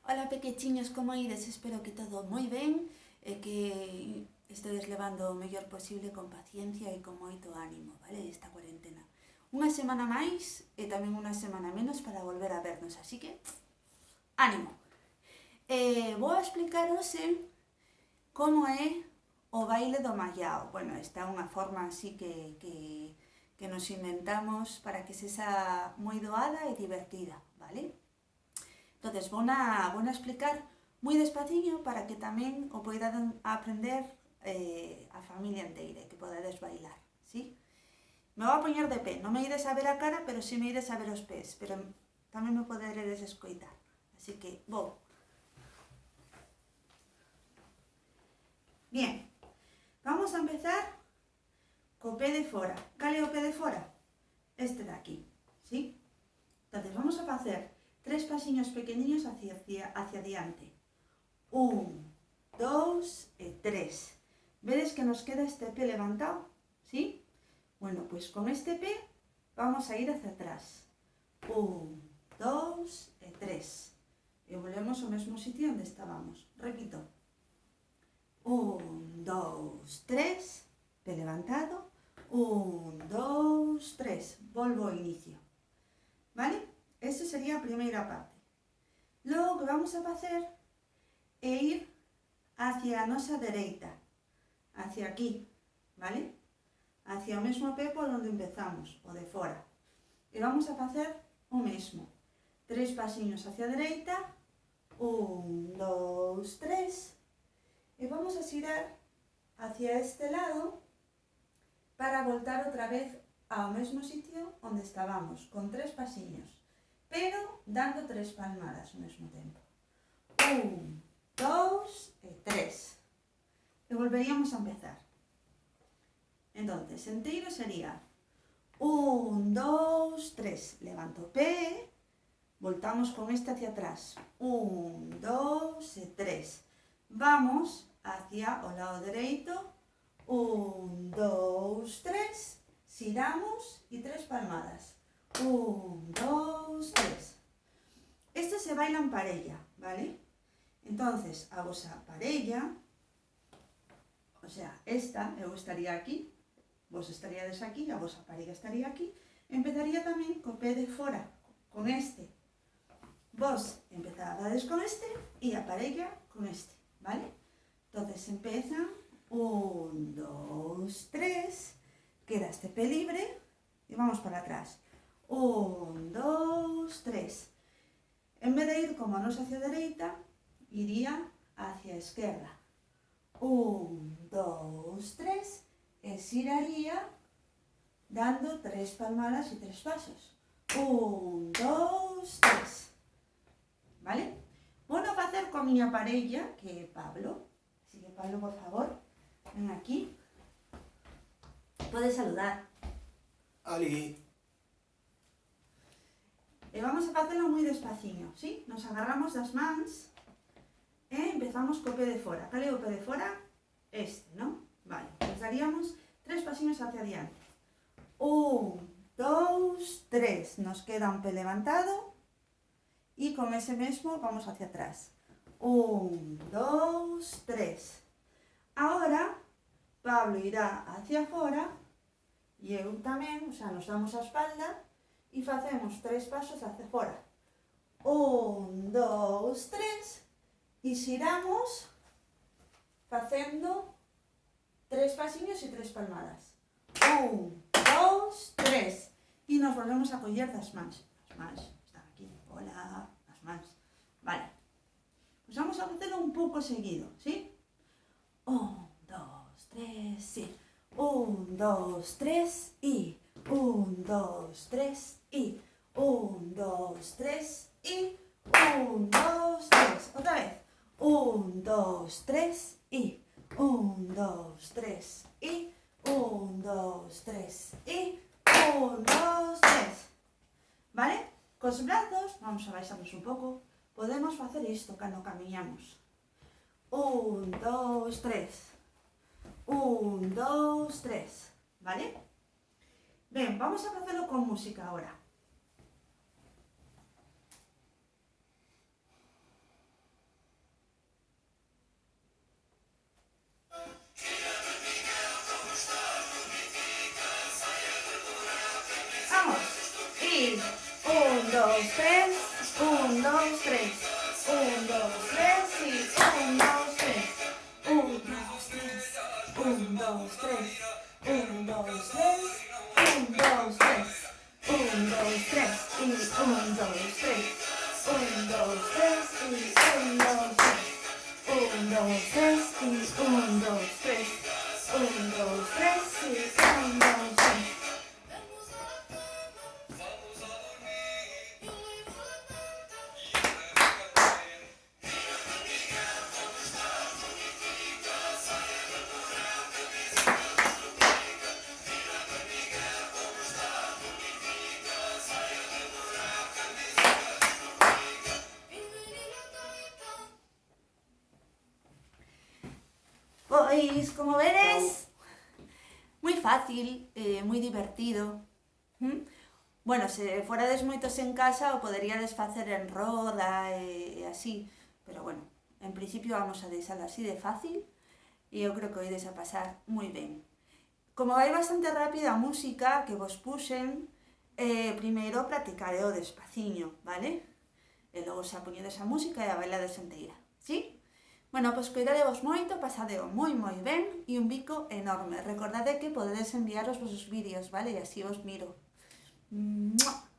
Ola pequechiños, como ides? Espero que todo moi ben e que estedes levando o mellor posible con paciencia e con moito ánimo, vale? Esta cuarentena. Unha semana máis e tamén unha semana menos para volver a vernos, así que ánimo! Vou a explicar hoxe como é o baile do mallao. Bueno, esta é unha forma así que nos inventamos para que sexa moi doada e divertida, vale? Entonces, vou a explicar moi despaciño para que tamén o poidan aprender a familia inteira e que podades bailar, ¿sí? Me vou a poñer de pé, non me ides a ver a cara, pero si me ides a ver os pés, pero tamén me poderedes escoitar. Así que, vou. Bien, vamos a empezar co pé de fora. Cal é o pé de fora? Este de aquí, ¿sí? Entonces, vamos a facer 3 pasiños pequeniños hacia diante. 1, 2 e 3. Vedes que nos queda este pé levantado, ¿sí? Bueno, pues con este pé vamos a ir hacia atrás. 1, 2 e 3. E volvemos ao mesmo sitio onde estábamos. Repito. 1, 2, 3. Pé levantado. 1, 2, 3. Volvo ao inicio. ¿Vale? Esta sería a primeira parte. Logo o que vamos a facer é ir hacia a nosa dereita, hacia aquí, vale? Hacia o mesmo pé por onde empezamos, o de fora. E vamos a facer o mesmo. 3 pasiños hacia a dereita, 1, 2, 3, e vamos a xirar hacia este lado para voltar outra vez ao mesmo sitio onde estábamos, con 3 pasiños. Pero dando 3 palmadas ao mesmo tempo. 1, 2 e 3. E volveríamos a empezar. Entonces, enteiro sería 1, 2, 3. Levanto o pé, voltamos con este hacia atrás. 1, 2 e 3. Vamos hacia o lado dereito. 1, 2, 3. Xiramos e 3 palmadas. 1, 2, 3. Este se baila en parella, ¿vale? Entonces, a vosa parella, o sea, esta, eu estaría aquí, vos estaríades aquí, a vosa parella estaría aquí, empezaría tamén co pé de fora, con este. Vos empezabades con este e a parella con este, ¿vale? Entonces, empezan 1, 2, 3, queda este pé libre e vamos para atrás. 1, 2, 3. En vez de ir como nos hacia a dereita, iría hacia a esquerda. 1, 2, 3, e xiraría dando 3 palmadas e 3 pasos. 1, 2, 3. ¿Vale? Vou a facer coa miña parella, que é Pablo. Así que, Pablo, por favor, ven aquí. Podes saludar. Ali. E vamos a facelo moi despaciño, ¿sí? Nos agarramos das mans e empezamos co pé de fora. Cal é o pé de fora? Este, ¿no? Vale, pues daríamos 3 pasiños hacia adiante. 1, 2, 3. Nos queda un pé levantado e con ese mesmo vamos hacia atrás. 1, 2, 3. Ahora, Pablo irá hacia fora e eu tamén, o sea, nos damos a espalda e facemos 3 pasos hacia fora. 1, 2, 3 e xiramos facendo 3 pasiños e 3 palmadas. 1, 2, 3 e nos volvemos a coller das mans. As mans están aquí. Hola, as mans. Vale. Pues vamos a facelo un pouco seguido, ¿sí? 1, 2, 3, sí. 1, 2, 3 e 1, 2, 3 e 1, 2, 3 e 1, 2, 3. Outra vez. 1, 2, 3 e 1, 2, 3 e 1, 2, 3 e 1, 2, 3. ¿Vale? Cos brazos, vamos a baixarnos un pouco. Podemos facer isto cando camiñamos. 1, 2, 3. 1, 2, 3. ¿Vale? Ben, vamos a facelo con música ahora. 2, 3, 1, 2, 3, 1, 2, 3 y 1, 2, 3, 1, 2, 3, 1, 2, 3, 1, 2, 3, 1, 2, 3, 1, 2, 3 y 1, 2, 3, 1, 2, 3 y 1, 2, 3, 1, 2, 3 y 1, 2, 3, 1, 2, 3 y 1, 2, 3. Pois, como vedes, moi fácil, moi divertido. Bueno, se forades moitos en casa o poderíades facer en roda e así, pero bueno, en principio vamos a deixalo así de fácil e eu creo que oides a pasar moi ben. Como vai bastante rápida a música que vos puxen, primeiro practicareo despaciño, vale? E logo xa poñedes a música e a bailades enteira, sí? Bueno, pois cuidadevos moito, pasadeo moi ben e un bico enorme. Recordade que podedes enviar os vosos vídeos, vale? E así os miro. ¡Mua!